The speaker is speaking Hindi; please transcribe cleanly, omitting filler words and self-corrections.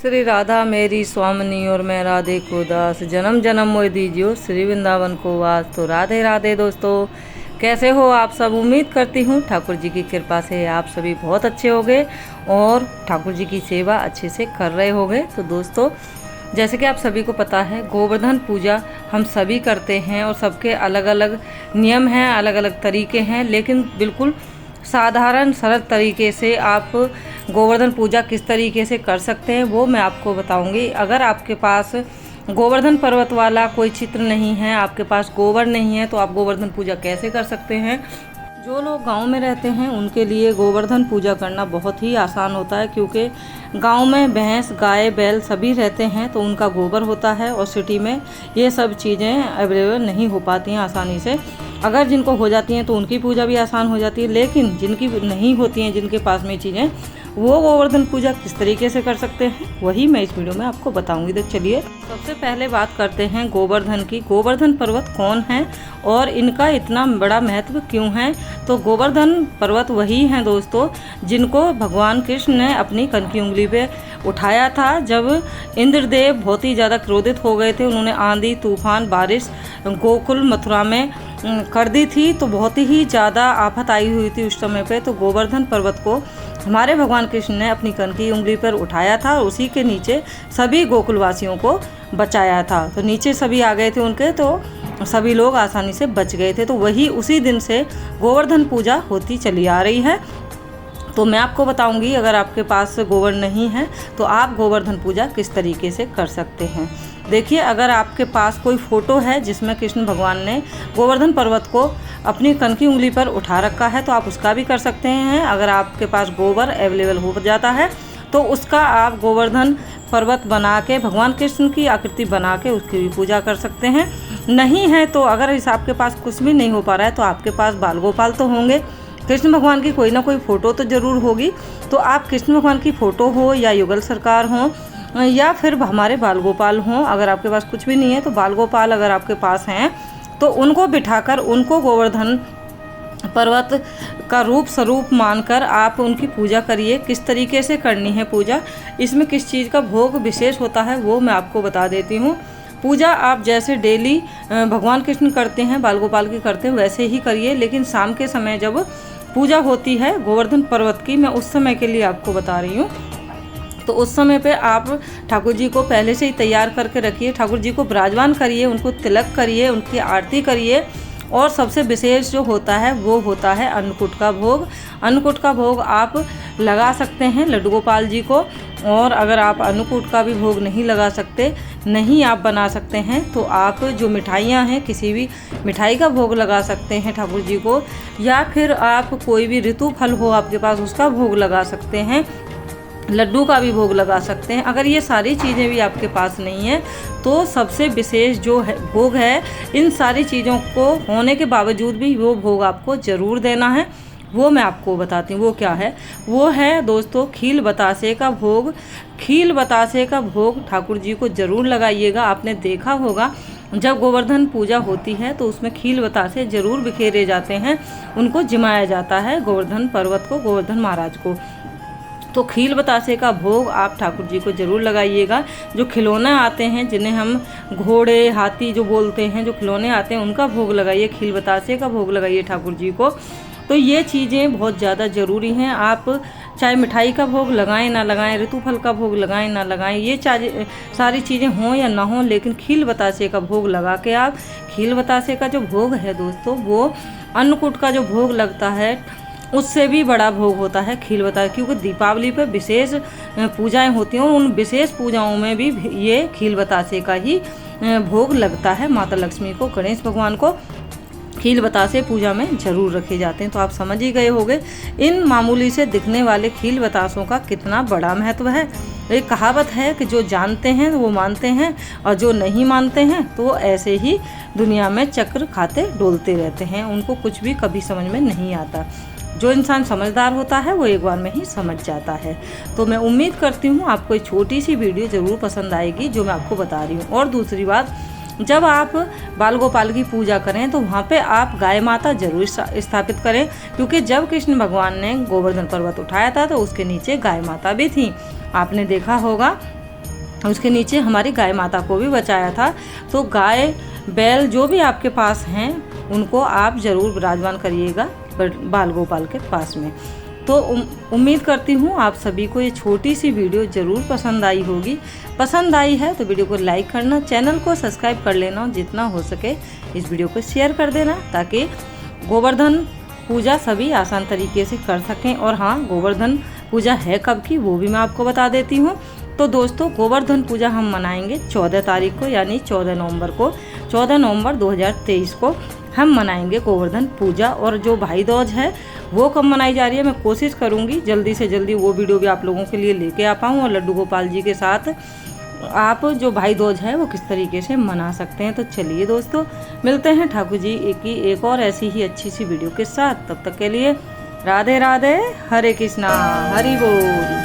श्री राधा मेरी स्वामिनी और मैं राधे को दास, जन्म जन्म मोह दीजियो श्री वृंदावन को वास। तो राधे राधे दोस्तों, कैसे हो आप सब। उम्मीद करती हूँ ठाकुर जी की कृपा से आप सभी बहुत अच्छे होंगे और ठाकुर जी की सेवा अच्छे से कर रहे होंगे। तो दोस्तों, जैसे कि आप सभी को पता है, गोवर्धन पूजा हम सभी करते हैं और सबके अलग अलग नियम हैं, अलग अलग तरीके हैं, लेकिन बिल्कुल साधारण सरल तरीके से आप गोवर्धन पूजा किस तरीके से कर सकते हैं वो मैं आपको बताऊंगी। अगर आपके पास गोवर्धन पर्वत वाला कोई चित्र नहीं है, आपके पास गोबर नहीं है, तो आप गोवर्धन पूजा कैसे कर सकते हैं। जो लोग गांव में रहते हैं उनके लिए गोवर्धन पूजा करना बहुत ही आसान होता है, क्योंकि गांव में भैंस गाय बैल सभी रहते हैं तो उनका गोबर होता है, और सिटी में ये सब चीज़ें अवेलेबल नहीं हो पाती हैं आसानी से। अगर जिनको हो जाती हैं तो उनकी पूजा भी आसान हो जाती है, लेकिन जिनकी नहीं होती हैं, जिनके पास में चीज़ें, वो गोवर्धन पूजा किस तरीके से कर सकते हैं वही मैं इस वीडियो में आपको बताऊंगी। तो चलिए सबसे पहले बात करते हैं गोवर्धन की। गोवर्धन पर्वत कौन है और इनका इतना बड़ा महत्व क्यों है। तो गोवर्धन पर्वत वही हैं दोस्तों जिनको भगवान कृष्ण ने अपनी कनकी उंगली पे उठाया था। जब इंद्रदेव बहुत ही ज़्यादा क्रोधित हो गए थे, उन्होंने आंधी तूफान बारिश गोकुल मथुरा में कर दी थी, तो बहुत ही ज़्यादा आफत आई हुई थी उस समय पे। तो गोवर्धन पर्वत को हमारे भगवान कृष्ण ने अपनी कनकी उंगली पर उठाया था और उसी के नीचे सभी गोकुलवासियों को बचाया था। तो नीचे सभी आ गए थे उनके, तो सभी लोग आसानी से बच गए थे। तो वही उसी दिन से गोवर्धन पूजा होती चली आ रही है। तो मैं आपको बताऊंगी, अगर आपके पास गोबर नहीं है तो आप गोवर्धन पूजा किस तरीके से कर सकते हैं। देखिए, अगर आपके पास कोई फ़ोटो है जिसमें कृष्ण भगवान ने गोवर्धन पर्वत को अपनी कनकी उंगली पर उठा रखा है तो आप उसका भी कर सकते हैं। अगर आपके पास गोबर अवेलेबल हो जाता है तो उसका आप गोवर्धन पर्वत बना के भगवान कृष्ण की आकृति बना के उसकी भी पूजा कर सकते हैं। नहीं है तो अगर इस आपके पास कुछ भी नहीं हो पा रहा है तो आपके पास बाल गोपाल तो होंगे, कृष्ण भगवान की कोई ना कोई फ़ोटो तो ज़रूर होगी। तो आप कृष्ण भगवान की फ़ोटो हो या युगल सरकार हो या फिर हमारे बाल गोपाल हों, अगर आपके पास कुछ भी नहीं है तो बाल गोपाल अगर आपके पास हैं तो उनको बिठाकर उनको गोवर्धन पर्वत का रूप स्वरूप मानकर आप उनकी पूजा करिए। किस तरीके से करनी है पूजा, इसमें किस चीज़ का भोग विशेष होता है वो मैं आपको बता देती हूँ। पूजा आप जैसे डेली भगवान कृष्ण करते हैं, बाल गोपाल की करते हैं, वैसे ही करिए, लेकिन शाम के समय जब पूजा होती है गोवर्धन पर्वत की, मैं उस समय के लिए आपको बता रही हूँ। तो उस समय पे आप ठाकुर जी को पहले से ही तैयार करके रखिए, ठाकुर जी को विराजमान करिए, उनको तिलक करिए, उनकी आरती करिए। और सबसे विशेष जो होता है वो होता है अन्नकूट का भोग। अन्नकूट का भोग आप लगा सकते हैं लड्डू गोपाल जी को, और अगर आप अन्नकूट का भी भोग नहीं लगा सकते, नहीं आप बना सकते हैं, तो आप जो मिठाइयाँ हैं किसी भी मिठाई का भोग लगा सकते हैं ठाकुर जी को, या फिर आप कोई भी ऋतु फल हो आपके पास उसका भोग लगा सकते हैं, लड्डू का भी भोग लगा सकते हैं। अगर ये सारी चीज़ें भी आपके पास नहीं है तो सबसे विशेष जो है भोग है, इन सारी चीज़ों को होने के बावजूद भी वो भोग आपको ज़रूर देना है। वो मैं आपको बताती हूँ वो क्या है। वो है दोस्तों खील बतासे का भोग। खील बतासे का भोग ठाकुर जी को ज़रूर लगाइएगा। आपने देखा होगा जब गोवर्धन पूजा होती है तो उसमें खील बतासे ज़रूर बिखेरे जाते हैं, उनको जिमाया जाता है गोवर्धन पर्वत को, गोवर्धन महाराज को। तो खील बतासे का भोग आप ठाकुर जी को ज़रूर लगाइएगा। जो खिलौने आते हैं जिन्हें हम घोड़े हाथी जो बोलते हैं, जो खिलौने आते हैं उनका भोग लगाइए, खील बतासे का भोग लगाइए ठाकुर जी को। तो ये चीज़ें बहुत ज़्यादा ज़रूरी हैं। आप चाहे मिठाई का भोग लगाएं ना लगाएं, ऋतुफल का भोग लगाएं ना लगाएं, ये सारी चीज़ें हों या ना हों, लेकिन खील बतासे का भोग लगा के आप, खील बतासे का जो भोग है दोस्तों वो अन्नकूट का जो भोग लगता है उससे भी बड़ा भोग होता है खील बतासे, क्योंकि दीपावली पर विशेष पूजाएं होती हैं और उन विशेष पूजाओं में भी ये खील बतासे का ही भोग लगता है। माता लक्ष्मी को, गणेश भगवान को खील बतासे पूजा में ज़रूर रखे जाते हैं। तो आप समझ ही गए होंगे इन मामूली से दिखने वाले खील बतासों का कितना बड़ा महत्व है। एक कहावत है कि जो जानते हैं वो मानते हैं और जो नहीं मानते हैं तो ऐसे ही दुनिया में चक्र खाते डोलते रहते हैं, उनको कुछ भी कभी समझ में नहीं आता। जो इंसान समझदार होता है वो एक बार में ही समझ जाता है। तो मैं उम्मीद करती हूँ आपको एक छोटी सी वीडियो ज़रूर पसंद आएगी जो मैं आपको बता रही हूँ। और दूसरी बात, जब आप बाल गोपाल की पूजा करें तो वहाँ पे आप गाय माता जरूर स्थापित करें, क्योंकि जब कृष्ण भगवान ने गोवर्धन पर्वत उठाया था तो उसके नीचे गाय माता भी थी। आपने देखा होगा उसके नीचे हमारी गाय माता को भी बचाया था। तो गाय बैल जो भी आपके पास हैं उनको आप ज़रूर विराजमान करिएगा बाल गोपाल के पास में। तो उम्मीद करती हूँ आप सभी को ये छोटी सी वीडियो ज़रूर पसंद आई होगी। पसंद आई है तो वीडियो को लाइक करना, चैनल को सब्सक्राइब कर लेना, जितना हो सके इस वीडियो को शेयर कर देना ताकि गोवर्धन पूजा सभी आसान तरीके से कर सकें। और हाँ, गोवर्धन पूजा है कब की वो भी मैं आपको बता देती हूँ। तो दोस्तों, गोवर्धन पूजा हम मनाएंगे 14 तारीख को, यानी 14 नवंबर को। 14 नवंबर 2023 को हम मनाएंगे गोवर्धन पूजा। और जो भाई दूज है वो कब मनाई जा रही है, मैं कोशिश करूँगी जल्दी से जल्दी वो वीडियो भी आप लोगों के लिए लेके आ पाऊँ, और लड्डू गोपाल जी के साथ आप जो भाई दूज है वो किस तरीके से मना सकते हैं। तो चलिए दोस्तों, मिलते हैं ठाकुर जी की एक और ऐसी ही अच्छी सी वीडियो के साथ। तब तक के लिए राधे राधे, हरे कृष्णा, हरि बोल।